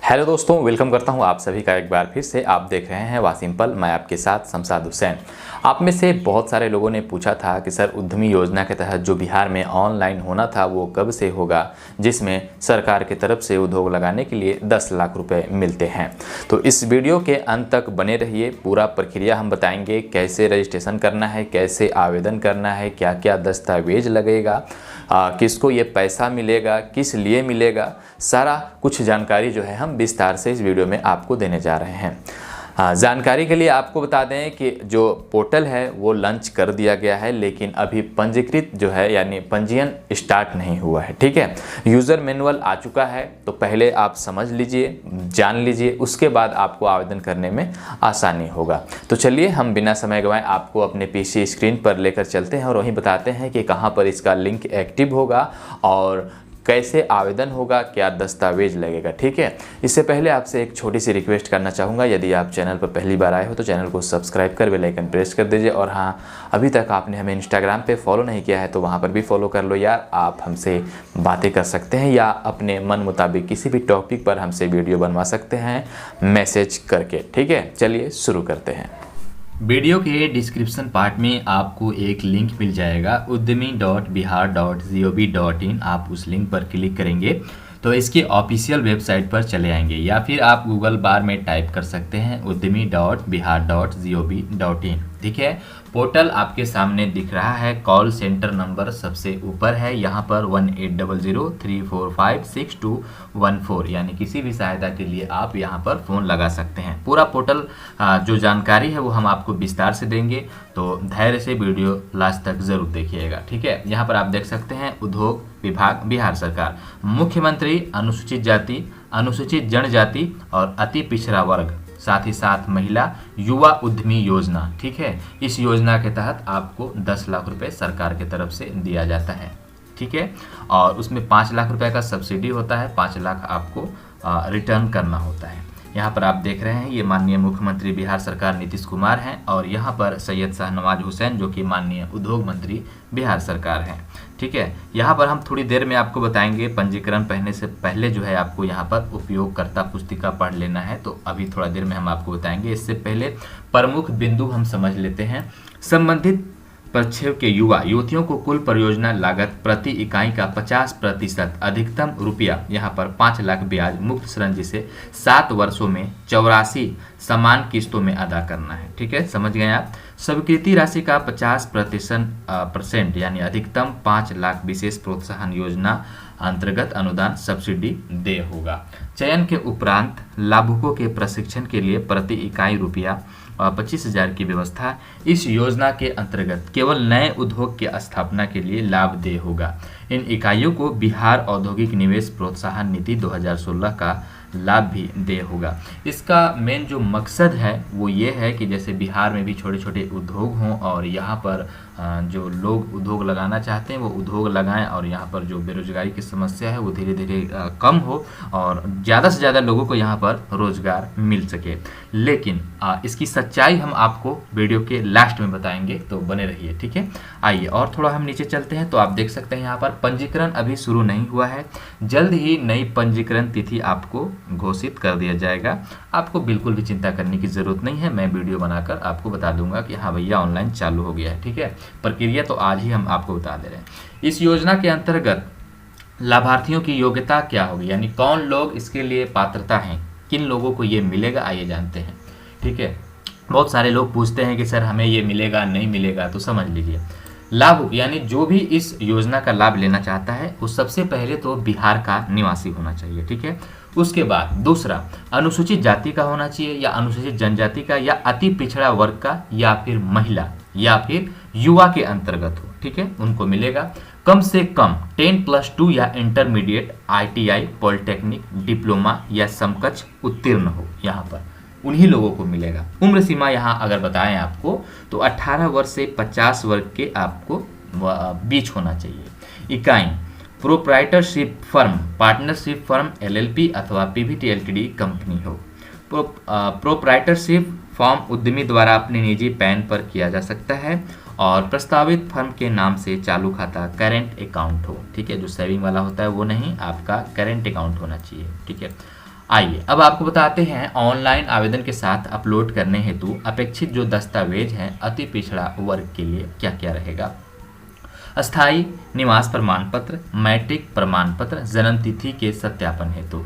Hello दोस्तों, welcome करता हूं आप सभी का एक बार फिर से। आप देख रहे हैं वासिम्पल, मैं आपके साथ शमशाद हुसैन। आप में से बहुत सारे लोगों ने पूछा था कि सर उद्यमी योजना के तहत जो बिहार में ऑनलाइन होना था वो कब से होगा, जिसमें सरकार की तरफ से उद्योग लगाने के लिए 10 लाख रुपए मिलते हैं। तो इस वीडियो के अंत तक बने रहिए, पूरा प्रक्रिया हम बताएंगे, कैसे रजिस्ट्रेशन करना है, कैसे आवेदन करना है, क्या क्या दस्तावेज लगेगा, किसको ये पैसा मिलेगा, किस लिए मिलेगा, सारा कुछ जानकारी जो है हम विस्तार से इस वीडियो में आपको देने जा रहे हैं। जानकारी के लिए आपको बता दें कि जो पोर्टल है वो लॉन्च कर दिया गया है, लेकिन अभी पंजीकृत जो है यानी पंजीयन स्टार्ट नहीं हुआ है। ठीक है, यूज़र मैनुअल आ चुका है, तो पहले आप समझ लीजिए, जान लीजिए, उसके बाद आपको आवेदन करने में आसानी होगा। तो चलिए हम बिना समय गंवाए आपको अपने पीसी स्क्रीन पर लेकर चलते हैं और वहीं बताते हैं कि कहाँ पर इसका लिंक एक्टिव होगा और कैसे आवेदन होगा, क्या दस्तावेज लगेगा। ठीक है, इससे पहले आपसे एक छोटी सी रिक्वेस्ट करना चाहूँगा, यदि आप चैनल पर पहली बार आए हो तो चैनल को सब्सक्राइब कर बेल आइकन प्रेस कर दीजिए। और हाँ, अभी तक आपने हमें इंस्टाग्राम पे फॉलो नहीं किया है तो वहाँ पर भी फॉलो कर लो यार। आप हमसे बातें कर सकते हैं या अपने मन मुताबिक किसी भी टॉपिक पर हमसे वीडियो बनवा सकते हैं मैसेज करके। ठीक है, चलिए शुरू करते हैं। वीडियो के डिस्क्रिप्शन पार्ट में आपको एक लिंक मिल जाएगा uddimi.bihar.gov.in। आप उस लिंक पर क्लिक करेंगे तो इसके ऑफिशियल वेबसाइट पर चले आएंगे, या फिर आप गूगल बार में टाइप कर सकते हैं uddimi.bihar.gov.in। ठीक है, पोर्टल आपके सामने दिख रहा है। कॉल सेंटर नंबर सबसे ऊपर है, यहाँ पर 1800-345-6214, यानी किसी भी सहायता के लिए आप यहाँ पर फ़ोन लगा सकते हैं। पूरा पोर्टल जो जानकारी है वो हम आपको विस्तार से देंगे, तो धैर्य से वीडियो लास्ट तक ज़रूर देखिएगा। ठीक है, यहाँ पर आप देख सकते हैं उद्योग विभाग बिहार सरकार, मुख्यमंत्री अनुसूचित जाति, अनुसूचित जनजाति और अति पिछड़ा वर्ग, साथ ही साथ महिला युवा उद्यमी योजना। ठीक है, इस योजना के तहत आपको 10 लाख रुपए सरकार की तरफ से दिया जाता है। ठीक है, और उसमें 5 लाख रुपए का सब्सिडी होता है, 5 लाख आपको रिटर्न करना होता है। यहाँ पर आप देख रहे हैं ये माननीय मुख्यमंत्री बिहार सरकार नीतीश कुमार हैं, और यहाँ पर सैयद शाहनवाज हुसैन जो कि माननीय उद्योग मंत्री बिहार सरकार हैं। ठीक है, यहाँ पर हम थोड़ी देर में आपको बताएंगे पंजीकरण पहले से पहले जो है आपको यहाँ पर उपयोगकर्ता पुस्तिका पढ़ लेना है, तो अभी थोड़ा देर में हम आपको बताएंगे। इससे पहले प्रमुख बिंदु हम समझ लेते हैं। संबंधित प्रक्षेप के युवा युवतियों को कुल परियोजना लागत प्रति इकाई का 50% अधिकतम रुपया, यहाँ पर 5 लाख ब्याज मुक्त ऋण जिसे 7 वर्षों में 84 समान किस्तों में अदा करना है। ठीक है, समझ गए आप। स्वीकृति राशि का 50% यानी अधिकतम 5 लाख विशेष प्रोत्साहन योजना अंतर्गत अनुदान सब्सिडी दे होगा। चयन के उपरांत लाभुकों के प्रशिक्षण के लिए प्रति इकाई रुपया 25,000 की व्यवस्था इस योजना के अंतर्गत केवल नए उद्योग के स्थापना के लिए लाभ देय होगा। इन इकाइयों को बिहार औद्योगिक निवेश प्रोत्साहन नीति 2016 का लाभ भी देय होगा। इसका मेन जो मकसद है वो ये है कि जैसे बिहार में भी छोटे छोटे उद्योग हों और यहाँ पर जो लोग उद्योग लगाना चाहते हैं वो उद्योग लगाएं, और यहाँ पर जो बेरोजगारी की समस्या है वो धीरे धीरे कम हो और ज़्यादा से ज़्यादा लोगों को यहाँ पर रोजगार मिल सके। लेकिन इसकी सच्चाई हम आपको वीडियो के लास्ट में बताएंगे, तो बने रहिए। ठीक है, आइए और थोड़ा हम नीचे चलते हैं। तो आप देख सकते हैं यहाँ पर पंजीकरण अभी शुरू नहीं हुआ है, जल्द ही नई पंजीकरण तिथि आपको घोषित कर दिया जाएगा। आपको बिल्कुल भी चिंता करने की ज़रूरत नहीं है, मैं वीडियो बनाकर आपको बता दूंगा कि हाँ भैया ऑनलाइन चालू हो गया है। ठीक है, प्रक्रिया तो आज ही हम आपको बता दे रहे हैं। इस योजना के अंतर्गत लाभार्थियों की योग्यता क्या होगी, यानी कौन लोग इसके लिए पात्रता हैं, किन लोगों को ये मिलेगा, आइए जानते हैं। ठीक है, बहुत सारे लोग पूछते हैं कि सर हमें ये मिलेगा नहीं मिलेगा, तो समझ लीजिए। लाभ यानी जो भी इस योजना का लाभ लेना चाहता है वो सबसे पहले तो बिहार का निवासी होना चाहिए। ठीक है, उसके बाद दूसरा अनुसूचित जाति का होना चाहिए या अनुसूचित जनजाति का या अति पिछड़ा वर्ग का या फिर महिला या फिर युवा के अंतर्गत हो। ठीक है, उनको मिलेगा। कम से कम 10+2 या इंटरमीडिएट, ITI, पॉलिटेक्निक, डिप्लोमा या समकक्ष उत्तीर्ण हो, यहाँ पर उन्हीं लोगों को मिलेगा। उम्र सीमा यहाँ अगर बताएं आपको तो 18 वर्ष से 50 वर्ष के आपको बीच होना चाहिए। इकाई proprietorship firm, partnership firm, LLP अथवा PVT LTD कंपनी हो। प्रोप्राइटरशिप फॉर्म उद्यमी द्वारा अपने निजी पैन पर किया जा सकता है, और प्रस्तावित फर्म के नाम से चालू खाता करेंट अकाउंट हो। ठीक है, जो सेविंग वाला होता है वो नहीं, आपका करेंट अकाउंट होना चाहिए। ठीक है, आइए अब आपको बताते हैं ऑनलाइन आवेदन के साथ अपलोड करने हेतु अपेक्षित जो दस्तावेज हैं अति पिछड़ा वर्ग के लिए क्या क्या रहेगा। अस्थायी निवास प्रमाण पत्र, मैट्रिक प्रमाण पत्र, जन्म तिथि के सत्यापन हेतु,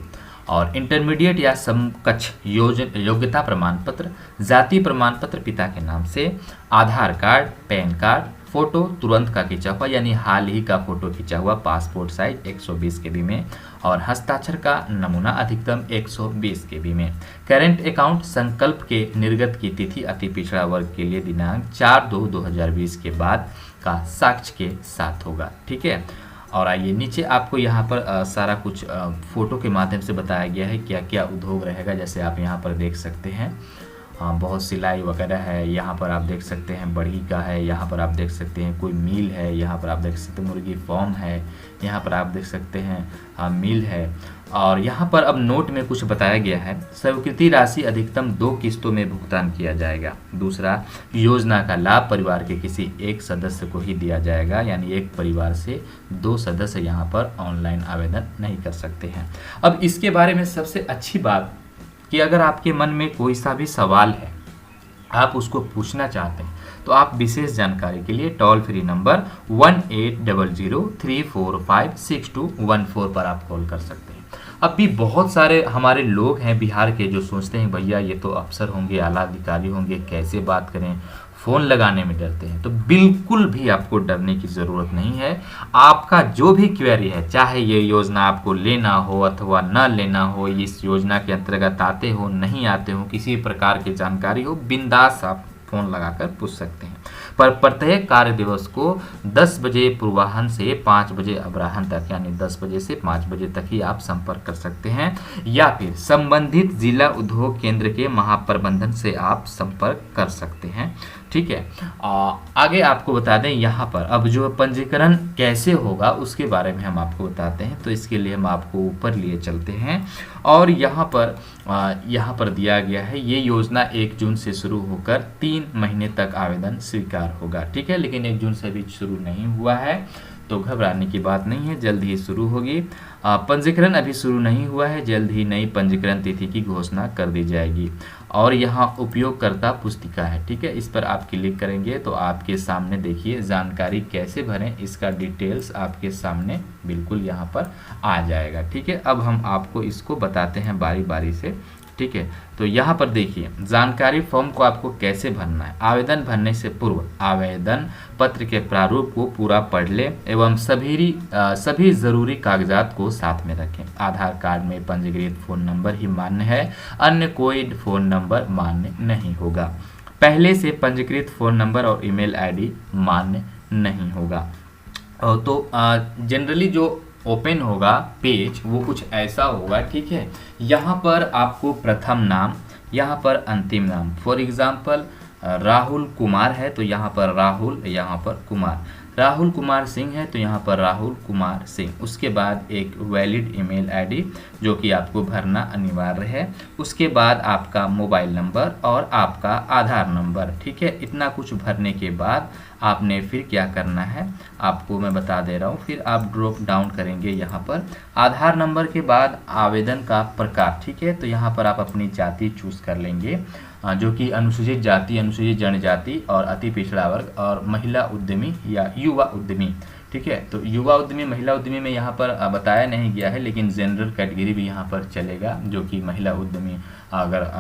और इंटरमीडिएट या समकक्ष योग्यता प्रमाण पत्र, जाति प्रमाण पत्र पिता के नाम से, आधार कार्ड, पैन कार्ड, फोटो तुरंत का खींचा हुआ यानी हाल ही का फोटो खींचा हुआ पासपोर्ट साइज 120 KB में, और हस्ताक्षर का नमूना अधिकतम 120 KB में। करेंट अकाउंट संकल्प के निर्गत की तिथि अति पिछड़ा वर्ग के लिए दिनांक 4/2/2020 के बाद का साक्ष्य के साथ होगा। ठीक है, और आइए नीचे आपको यहाँ पर सारा कुछ फोटो के माध्यम से बताया गया है क्या क्या उद्योग रहेगा। जैसे आप यहाँ पर देख सकते हैं बहुत सिलाई वगैरह है, यहाँ पर आप देख सकते हैं बढ़ी का है, यहाँ पर आप देख सकते हैं कोई मिल है, यहाँ पर आप देख सकते हैं मुर्गी फार्म है, यहाँ पर आप देख सकते हैं मिल है। और यहाँ पर अब नोट में कुछ बताया गया है, स्वीकृति राशि अधिकतम 2 किस्तों में भुगतान किया जाएगा। दूसरा, योजना का लाभ परिवार के किसी एक सदस्य को ही दिया जाएगा, यानी एक परिवार से 2 सदस्य यहाँ पर ऑनलाइन आवेदन नहीं कर सकते हैं। अब इसके बारे में सबसे अच्छी बात कि अगर आपके मन में कोई सा भी सवाल है, आप उसको पूछना चाहते हैं, तो आप विशेष जानकारी के लिए टोल फ्री नंबर 1800345614 पर आप कॉल कर सकते हैं। अब भी बहुत सारे हमारे लोग हैं बिहार के जो सोचते हैं भैया ये तो अफसर होंगे, आला अधिकारी होंगे, कैसे बात करें, फ़ोन लगाने में डरते हैं। तो बिल्कुल भी आपको डरने की ज़रूरत नहीं है। आपका जो भी क्वेरी है, चाहे ये योजना आपको लेना हो अथवा न लेना हो, इस योजना के अंतर्गत आते हो नहीं आते हो, किसी प्रकार की जानकारी हो, बिंदास आप फ़ोन लगाकर पूछ सकते हैं। पर प्रत्येक कार्य दिवस को 10 बजे पूर्वाह्न से 5 बजे अपराह्न तक, यानी 10 बजे से 5 बजे तक ही आप संपर्क कर सकते हैं, या फिर संबंधित जिला उद्योग केंद्र के महाप्रबंधन से आप संपर्क कर सकते हैं। ठीक है, आगे आपको बता दें यहाँ पर अब जो पंजीकरण कैसे होगा उसके बारे में हम आपको बताते हैं। तो इसके लिए हम आपको ऊपर लिए चलते हैं और यहाँ पर दिया गया है ये योजना 1 जून से शुरू होकर 3 महीने तक आवेदन स्वीकार होगा। ठीक है, लेकिन 1 जून से अभी शुरू नहीं हुआ है तो घबराने की बात नहीं है, जल्द ही शुरू होगी। पंजीकरण अभी शुरू नहीं हुआ है, जल्द ही नई पंजीकरण तिथि की घोषणा कर दी जाएगी। और यहाँ उपयोगकर्ता पुस्तिका है, ठीक है, इस पर आप क्लिक करेंगे तो आपके सामने देखिए जानकारी कैसे भरें, इसका डिटेल्स आपके सामने बिल्कुल यहाँ पर आ जाएगा। ठीक है, अब हम आपको इसको बताते हैं बारी बारी से। ठीक है, तो यहाँ पर देखिए जानकारी फॉर्म को आपको कैसे भरना है। आवेदन भरने से पूर्व आवेदन पत्र के प्रारूप को पूरा पढ़ लें एवं सभी जरूरी कागजात को साथ में रखें। आधार कार्ड में पंजीकृत फ़ोन नंबर ही मान्य है, अन्य कोई फ़ोन नंबर मान्य नहीं होगा। पहले से पंजीकृत फ़ोन नंबर और ईमेल आईडी मान्य नहीं होगा। तो जनरली जो ओपन होगा पेज वो कुछ ऐसा होगा। ठीक है, यहाँ पर आपको प्रथम नाम, यहाँ पर अंतिम नाम, फॉर एग्जांपल राहुल कुमार है तो यहाँ पर राहुल, यहाँ पर कुमार, राहुल कुमार सिंह है तो यहाँ पर राहुल कुमार सिंह। उसके बाद एक वैलिड ईमेल आईडी जो कि आपको भरना अनिवार्य है। उसके बाद आपका मोबाइल नंबर और आपका आधार नंबर। ठीक है, इतना कुछ भरने के बाद आपने फिर क्या करना है आपको मैं बता दे रहा हूँ। फिर आप ड्रॉप डाउन करेंगे यहाँ पर आधार नंबर के बाद आवेदन का प्रकार। ठीक है, तो यहाँ पर आप अपनी जाति चूज़ कर लेंगे जो कि अनुसूचित जाति, अनुसूचित जनजाति और अति पिछड़ा वर्ग और महिला उद्यमी या युवा उद्यमी। ठीक है, तो युवा उद्यमी, महिला उद्यमी में यहाँ पर बताया नहीं गया है, लेकिन जनरल कैटेगरी भी यहाँ पर चलेगा जो कि महिला उद्यमी, अगर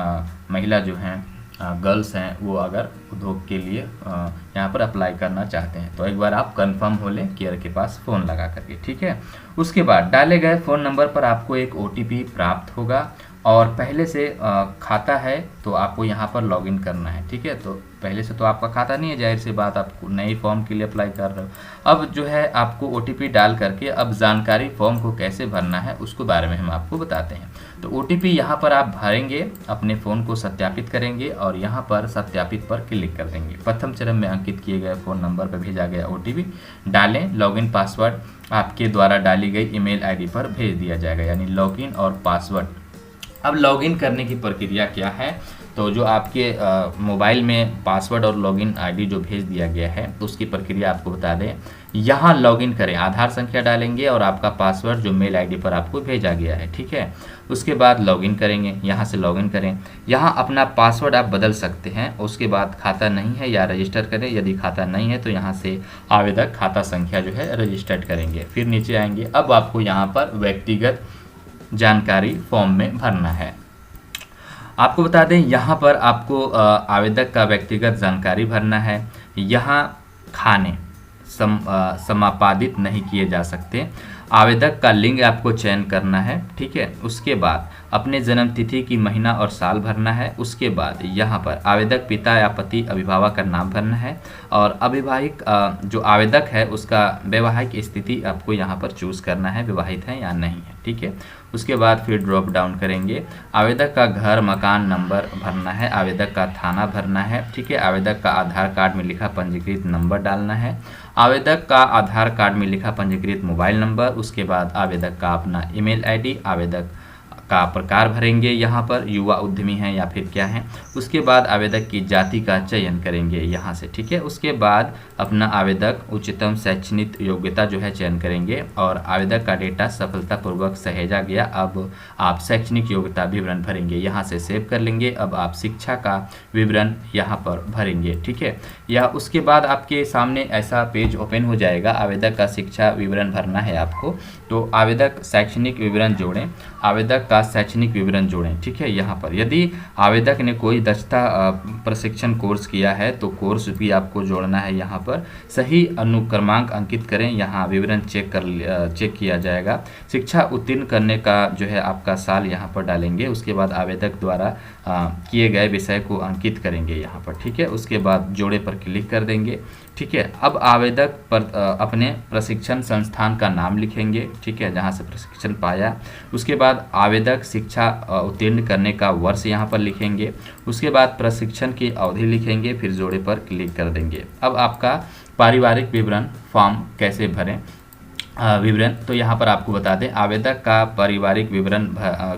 महिला जो हैं गर्ल्स हैं वो अगर उद्योग के लिए यहाँ पर अप्लाई करना चाहते हैं तो एक बार आप कंफर्म हो लें केयर के पास फ़ोन लगा करके। ठीक है, उसके बाद डाले गए फ़ोन नंबर पर आपको एक OTP प्राप्त होगा और पहले से खाता है तो आपको यहाँ पर लॉगिन करना है। ठीक है, तो पहले से तो आपका खाता नहीं है, जाहिर सी बात आप नई फॉर्म के लिए अप्लाई कर रहे हो। अब जो है आपको OTP डाल करके अब जानकारी फॉर्म को कैसे भरना है उसके बारे में हम आपको बताते हैं। तो OTP यहाँ पर आप भरेंगे, अपने फ़ोन को सत्यापित करेंगे और यहाँ पर सत्यापित पर क्लिक कर देंगे। प्रथम चरण में अंकित किए गए फ़ोन नंबर पर भेजा गया OTP डालें। लॉगिन पासवर्ड आपके द्वारा डाली गई ईमेल आईडी पर भेज दिया जाएगा, यानी लॉगिन और पासवर्ड अब लॉगिन करने की प्रक्रिया क्या है, तो जो आपके मोबाइल में पासवर्ड और लॉगिन आईडी जो भेज दिया गया है तो उसकी प्रक्रिया आपको बता दें। यहाँ लॉगिन करें, आधार संख्या डालेंगे और आपका पासवर्ड जो मेल आईडी पर आपको भेजा गया है, ठीक है। उसके बाद लॉगिन करेंगे, यहाँ से लॉगिन करें। यहाँ अपना पासवर्ड आप बदल सकते हैं। उसके बाद खाता नहीं है या रजिस्टर करें, यदि खाता नहीं है तो यहाँ से आवेदक खाता संख्या जो है रजिस्टर्ड करेंगे। फिर नीचे आएंगे। अब आपको यहाँ पर व्यक्तिगत जानकारी फॉर्म में भरना है। आपको बता दें यहाँ पर आपको आवेदक का व्यक्तिगत जानकारी भरना है। यहाँ खाने समापादित नहीं किए जा सकते। आवेदक का लिंग आपको चयन करना है, ठीक है। उसके बाद अपने जन्म तिथि की महीना और साल भरना है। उसके बाद यहाँ पर आवेदक पिता या पति अभिभावक का नाम भरना है और अविवाहित जो आवेदक है उसका वैवाहिक स्थिति आपको यहाँ पर चूज़ करना है, विवाहित है या नहीं है, ठीक है। उसके बाद फिर ड्रॉप डाउन करेंगे। आवेदक का घर मकान नंबर भरना है, आवेदक का थाना भरना है, ठीक है। आवेदक का आधार कार्ड में लिखा पंजीकृत नंबर डालना है, आवेदक का आधार कार्ड में लिखा पंजीकृत मोबाइल नंबर। उसके बाद आवेदक का अपना ईमेल आईडी, आवेदक का प्रकार भरेंगे, यहाँ पर युवा उद्यमी हैं या फिर क्या है। उसके बाद आवेदक की जाति का चयन करेंगे यहाँ से, ठीक है। उसके बाद अपना आवेदक उच्चतम शैक्षणिक योग्यता जो है चयन करेंगे और आवेदक का डेटा सफलतापूर्वक सहेजा गया। अब आप शैक्षणिक योग्यता विवरण भरेंगे, यहाँ से सेव कर लेंगे। अब आप शिक्षा का विवरण यहाँ पर भरेंगे, ठीक है। या उसके बाद आपके सामने ऐसा पेज ओपन हो जाएगा। आवेदक का शिक्षा विवरण भरना है आपको, तो आवेदक शैक्षणिक विवरण जोड़ें, आवेदक का शैक्षणिक विवरण जोड़ें, ठीक है। यहाँ पर यदि आवेदक ने कोई दक्षता प्रशिक्षण कोर्स किया है तो कोर्स भी आपको जोड़ना है। यहाँ पर सही अनुक्रमांक अंकित करें, यहाँ विवरण चेक किया जाएगा। शिक्षा उत्तीर्ण करने का जो है आपका साल यहाँ पर डालेंगे। उसके बाद आवेदक द्वारा किए गए विषय को अंकित करेंगे यहाँ पर, ठीक है। उसके बाद जोड़े पर क्लिक कर देंगे, ठीक है। अब आवेदक पर अपने प्रशिक्षण संस्थान का नाम लिखेंगे, ठीक है, जहाँ से प्रशिक्षण पाया। उसके बाद आवेदक शिक्षा उत्तीर्ण करने का वर्ष यहाँ पर लिखेंगे। उसके बाद प्रशिक्षण की अवधि लिखेंगे, फिर जोड़े पर क्लिक कर देंगे। अब आपका पारिवारिक विवरण फॉर्म कैसे भरें विवरण, तो यहाँ पर आपको बता दें आवेदक का पारिवारिक विवरण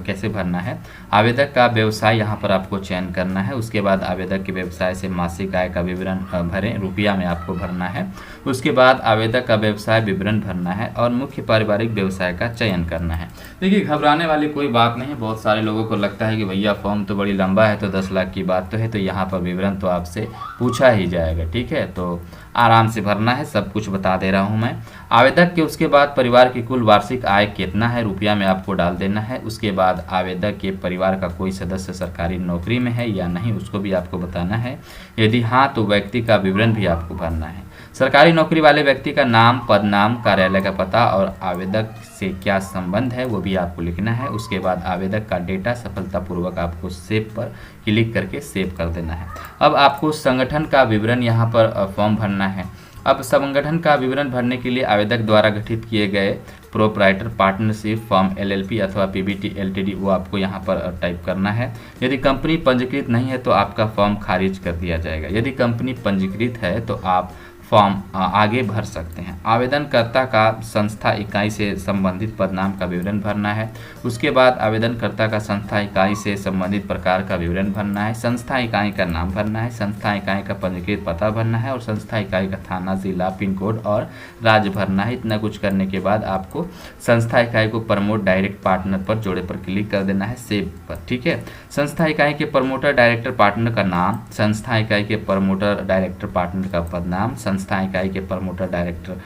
कैसे भरना है। आवेदक का व्यवसाय यहाँ पर आपको चयन करना है। उसके बाद आवेदक के व्यवसाय से मासिक आय का विवरण भरें, रुपया में आपको भरना है। उसके बाद आवेदक का व्यवसाय विवरण भरना है और मुख्य पारिवारिक व्यवसाय का चयन करना है। देखिए, घबराने वाली कोई बात नहीं है। बहुत सारे लोगों को लगता है कि भैया फॉर्म तो बड़ी लंबा है, तो 10 लाख की बात तो है, तो यहाँ पर विवरण तो आपसे पूछा ही जाएगा, ठीक है। तो आराम से भरना है, सब कुछ बता दे रहा हूँ मैं। आवेदक के उसके बाद परिवार की कुल वार्षिक आय कितना है, रुपया में आपको डाल देना है। उसके बाद आवेदक के परिवार का कोई सदस्य सरकारी नौकरी में है या नहीं, उसको भी आपको बताना है। यदि हाँ तो व्यक्ति का विवरण भी आपको भरना है। सरकारी नौकरी वाले व्यक्ति का नाम, पदनाम, कार्यालय का पता और आवेदक से क्या संबंध है वो भी आपको लिखना है। उसके बाद आवेदक का डेटा सफलतापूर्वक आपको सेव पर क्लिक करके सेव कर देना है। अब आपको संगठन का विवरण यहाँ पर फॉर्म भरना है। अब संगठन का विवरण भरने के लिए आवेदक द्वारा गठित किए गए प्रोप्राइटर पार्टनरशिप फॉर्म एलएलपी अथवा पीबीटी एलटीडी वो आपको यहाँ पर टाइप करना है। यदि कंपनी पंजीकृत नहीं है तो आपका फॉर्म खारिज कर दिया जाएगा। यदि कंपनी पंजीकृत है तो आप फॉर्म आगे भर सकते हैं। आवेदनकर्ता का संस्था इकाई से संबंधित पदनाम का विवरण भरना है। उसके बाद आवेदनकर्ता का संस्था इकाई से संबंधित प्रकार का विवरण भरना है। संस्था इकाई का नाम भरना है। संस्था इकाई का पंजीकृत पता भरना है और संस्था इकाई का थाना, जिला, पिन कोड और राज्य भरना है। इतना कुछ करने के बाद आपको संस्था इकाई को प्रमोट डायरेक्ट पार्टनर पर जोड़े पर क्लिक कर देना है, सेव पर, ठीक है। संस्था इकाई के प्रमोटर डायरेक्टर पार्टनर का नाम, संस्था इकाई के प्रमोटर डायरेक्टर पार्टनर का पदनाम, संस्था इकाई के प्रमोटर डायरेक्टर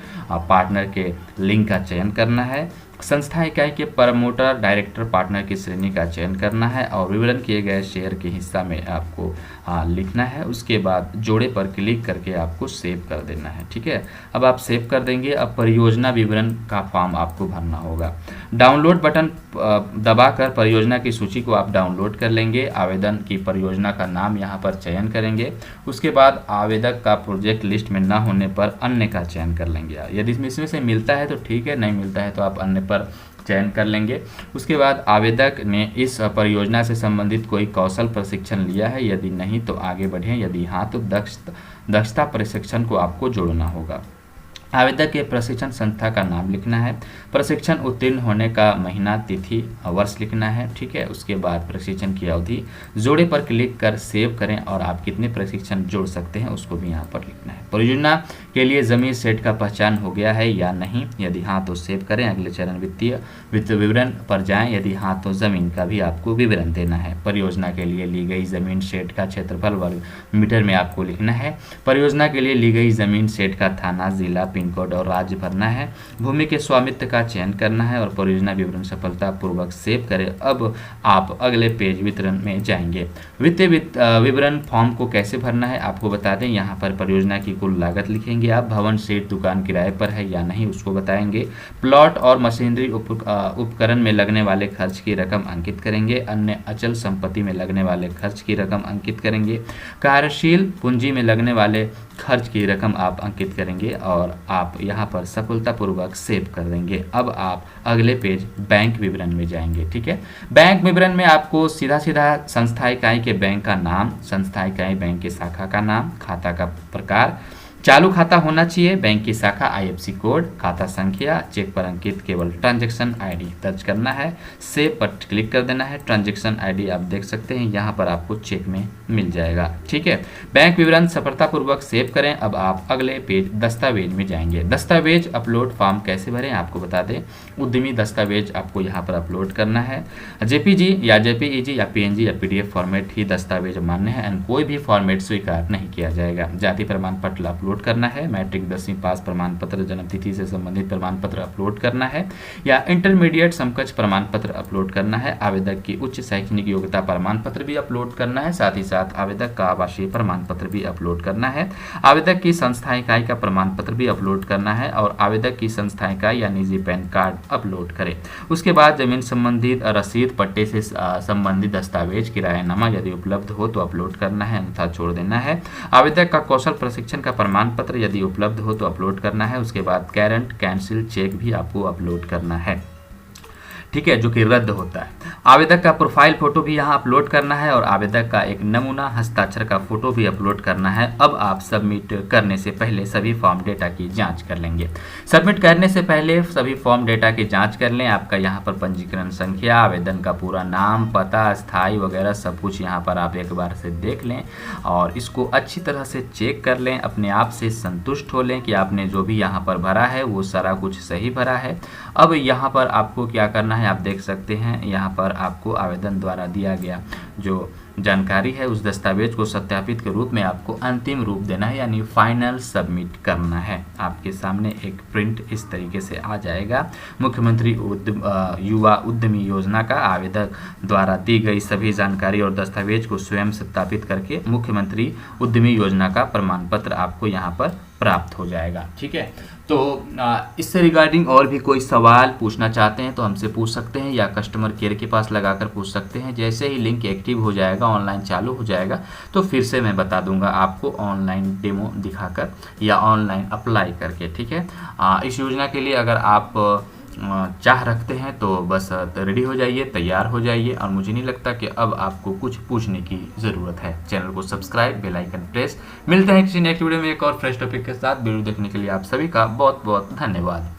पार्टनर के लिंक का चयन करना है। संस्था इकाई के प्रमोटर डायरेक्टर पार्टनर की श्रेणी का चयन करना है और विवरण किए गए शेयर के हिस्सा में आपको लिखना है। उसके बाद जोड़े पर क्लिक करके आपको सेव कर देना है, ठीक है। अब आप सेव कर देंगे। अब परियोजना विवरण का फॉर्म आपको भरना होगा। डाउनलोड बटन दबाकर परियोजना की सूची को आप डाउनलोड कर लेंगे। आवेदन की परियोजना का नाम यहाँ पर चयन करेंगे। उसके बाद आवेदक का प्रोजेक्ट लिस्ट में न होने पर अन्य का चयन कर लेंगे। यदि इसमें से मिलता है तो ठीक है, नहीं मिलता है तो आप अन्य पर चयन कर लेंगे। उसके बाद आवेदक ने इस परियोजना से संबंधित कोई कौशल प्रशिक्षण लिया है, यदि नहीं तो आगे बढ़ें, यदि हाँ तो दक्षता प्रशिक्षण को आपको जोड़ना होगा। आवेदक के प्रशिक्षण संस्था का नाम लिखना है, प्रशिक्षण उत्तीर्ण होने का महीना, तिथि, वर्ष लिखना है। ठीक है, उसके बाद प्रशिक्षण की अवधि, जोड़े पर क्लिक कर सेव करें और आप कितने प्रशिक्षण जोड़ सकते हैं उसको भी यहाँ पर लिखना है। परियोजना के लिए जमीन सेट का पहचान हो गया है या नहीं, यदि हाँ तो सेव करें। अगले चरण वित्त विवरण पर जाएं, यदि हाँ तो जमीन का भी आपको विवरण देना है। परियोजना के लिए ली गई जमीन सेट का क्षेत्रफल वर्ग मीटर में आपको लिखना है। परियोजना के लिए ली गई जमीन सेट का थाना, जिला, पिन कोड और राज्य भरना है। भूमि के स्वामित्व का चयन करना है और परियोजना विवरण सफलतापूर्वक सेव करें। अब आप अगले पेज वितरण में जाएंगे। वित्तीय विवरण फॉर्म को कैसे भरना है आपको बता दें। यहाँ पर परियोजना की कुल लागत लिखेंगे आप, भवन, शेड, दुकान किराए पर है या नहीं उसको बताएंगे। प्लॉट और मशीनरी उपकरण में लगने वाले खर्च की रकम अंकित करेंगे। अन्य अचल संपत्ति में लगने वाले खर्च की रकम अंकित करेंगे। कार्यशील पूंजी में लगने वाले खर्च की रकम आप अंकित करेंगे और आप यहाँ पर सफलतापूर्वक सेव कर देंगे। अब आप अगले पेज बैंक विवरण में जाएंगे। ठीक है, बैंक विवरण में आपको सीधा सीधा संस्था इकाई के बैंक का नाम, संस्था इकाई बैंक की शाखा का नाम, खाता का प्रकार, चालू खाता होना चाहिए, बैंक की शाखा, IFSC कोड, खाता संख्या, चेक पर अंकित केवल ट्रांजैक्शन ID दर्ज करना है। सेव पर क्लिक कर देना है। ट्रांजैक्शन ID आप देख सकते हैं यहाँ पर आपको चेक में मिल जाएगा। ठीक है, बैंक विवरण सफलतापूर्वक सेव करें। अब आप अगले पेज दस्तावेज में जाएंगे। दस्तावेज अपलोड फॉर्म कैसे भरें आपको बता दें। उद्यमी दस्तावेज आपको यहाँ पर अपलोड करना है। JPG या JPEG या PNG या PDF फॉर्मेट ही दस्तावेज मान्य है, एंड कोई भी फॉर्मेट स्वीकार नहीं किया जाएगा। जाति प्रमाण पत्र अपलोड करना है, मैट्रिक 10वीं पास प्रमाण पत्र, जन्म तिथि से संबंधित प्रमाण पत्र अपलोड करना है या इंटरमीडिएट समकक्ष प्रमाण पत्र अपलोड करना है। आवेदक की उच्च शैक्षणिक योग्यता प्रमाण पत्र भी अपलोड करना है। साथ ही साथ आवेदक का आवासीय प्रमाण पत्र भी अपलोड करना है। आवेदक की संस्था इकाई का प्रमाण पत्र भी अपलोड करना है और आवेदक की संस्था इकाई या निजी पैन कार्ड अपलोड करें। उसके बाद जमीन संबंधित रसीद, पट्टे से संबंधित दस्तावेज, किरायानामा यदि उपलब्ध हो तो अपलोड करना है, अन्यथा छोड़ देना है। आवेदक का कौशल प्रशिक्षण का प्रमाण पत्र यदि उपलब्ध हो तो अपलोड करना है। उसके बाद गारंट कैंसिल चेक भी आपको अपलोड करना है। ठीक है, जो कि रद्द होता है। आवेदक का प्रोफाइल फोटो भी यहाँ अपलोड करना है और आवेदक का एक नमूना हस्ताक्षर का फोटो भी अपलोड करना है। अब आप सबमिट करने से पहले सभी फॉर्म डेटा की जांच कर लेंगे। सबमिट करने से पहले सभी फॉर्म डेटा की जांच कर लें। आपका यहाँ पर पंजीकरण संख्या, आवेदन का पूरा नाम, पता, स्थायी वगैरह सब कुछ यहाँ पर आप एक बार से देख लें और इसको अच्छी तरह से चेक कर लें। अपने आप से संतुष्ट हो लें कि आपने जो भी यहाँ पर भरा है वो सारा कुछ सही भरा है। अब यहाँ पर आपको क्या करना है आप देख सकते हैं। यहाँ पर आपको आवेदन द्वारा दिया गया जो जानकारी है उस दस्तावेज को सत्यापित के रूप में आपको अंतिम रूप देना है, यानी फाइनल सबमिट करना है। आपके सामने एक प्रिंट इस तरीके से आ जाएगा। मुख्यमंत्री युवा उद्यमी योजना का आवेदक द्वारा दी गई सभी जानकारी और दस्तावेज को स्वयं सत्यापित करके मुख्यमंत्री उद्यमी योजना का प्रमाण पत्र आपको यहाँ पर प्राप्त हो जाएगा। ठीक है, तो इससे रिगार्डिंग और भी कोई सवाल पूछना चाहते हैं तो हमसे पूछ सकते हैं या कस्टमर केयर के पास लगाकर पूछ सकते हैं। जैसे ही लिंक एक्टिव हो जाएगा, ऑनलाइन चालू हो जाएगा तो फिर से मैं बता दूंगा आपको ऑनलाइन डेमो दिखाकर या ऑनलाइन अप्लाई करके। ठीक है, इस योजना के लिए अगर आप चाह रखते हैं तो बस रेडी हो जाइए, तैयार हो जाइए और मुझे नहीं लगता कि अब आपको कुछ पूछने की ज़रूरत है। चैनल को सब्सक्राइब, बेल आइकन प्रेस। मिलते हैं किसी नेक्स्ट वीडियो में एक और फ्रेश टॉपिक के साथ। वीडियो देखने के लिए आप सभी का बहुत बहुत धन्यवाद।